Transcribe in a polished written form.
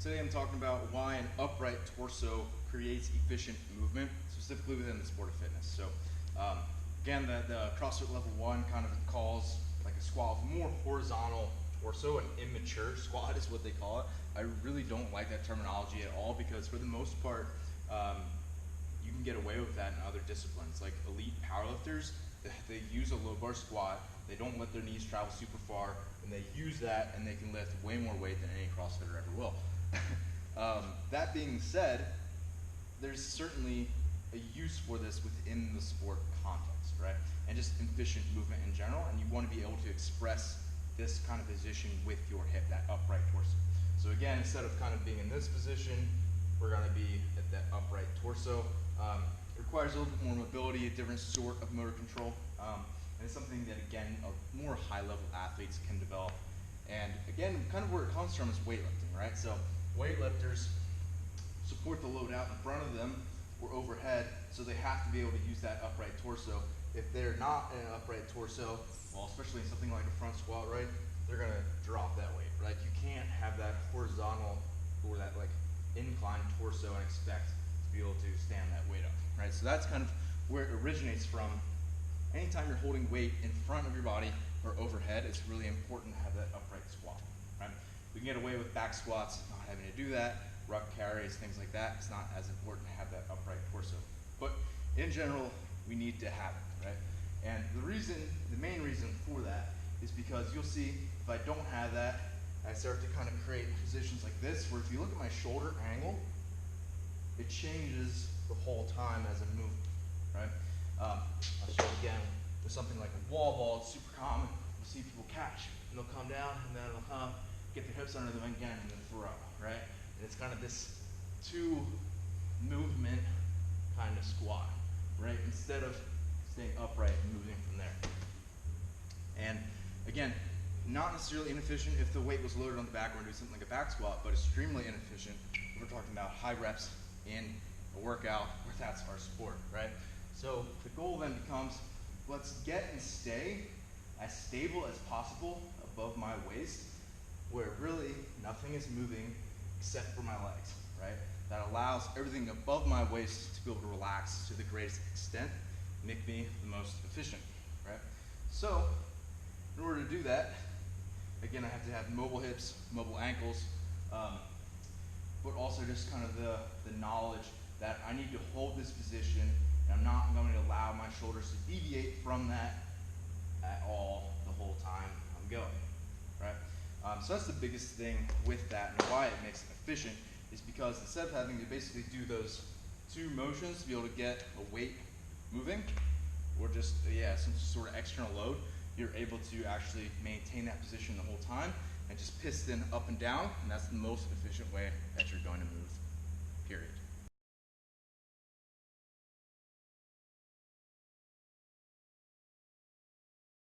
Today I'm talking about why an upright torso creates efficient movement, specifically within the sport of fitness. So again, the CrossFit level 1 kind of calls like a squat with more horizontal torso. An immature squat is what they call it. I really don't like that terminology at all because for the most part, you can get away with that in other disciplines. Like elite powerlifters, they use a low bar squat, they don't let their knees travel super far, and they use that and they can lift way more weight than any CrossFitter ever will. That being said, there's certainly a use for this within the sport context, right? And just efficient movement in general, and you want to be able to express this kind of position with your hip, that upright torso. So again, instead of kind of being in this position, we're going to be at that upright torso. It requires a little bit more mobility, a different sort of motor control, and it's something that, again, more high-level athletes can develop. And again, kind of where it comes from is weightlifting, right? So weightlifters support the load out in front of them or overhead, so they have to be able to use that upright torso. If they're not in an upright torso, well, especially in something like a front squat, right, they're gonna drop that weight, right? You can't have that horizontal or that like inclined torso and expect to be able to stand that weight up, right? So that's kind of where it originates from. Anytime you're holding weight in front of your body or overhead, it's really important to have that upright squat, right? We can get away with back squats, not having to do that, ruck carries, things like that. It's not as important to have that upright torso. But in general, we need to have it, right? And the main reason for that is because you'll see if I don't have that, I start to kind of create positions like this, where if you look at my shoulder angle, it changes the whole time as I move, right? I'll show again with something like a wall ball. It's super common. You'll see people catch, and they'll come down, and then they'll come, get their hips under them again, and then throw, right? And it's kind of this two movement kind of squat, right? Instead of staying upright and moving from there. And again, not necessarily inefficient if the weight was loaded on the back or doing something like a back squat, but extremely inefficient if we're talking about high reps in a workout where that's our sport, right? So the goal then becomes, let's get and stay as stable as possible above my waist, where really nothing is moving except for my legs, right? That allows everything above my waist to be able to relax to the greatest extent, make me the most efficient, right? So in order to do that, again, I have to have mobile hips, mobile ankles, but also just kind of the knowledge that I need to hold this position, and I'm not going to allow my shoulders to deviate from that at all the whole time I'm going, right? So that's the biggest thing with that, and why it makes it efficient is because instead of having to basically do those two motions to be able to get a weight moving, or just, some sort of external load, you're able to actually maintain that position the whole time and just piston up and down, and that's the most efficient way that you're going to move, period.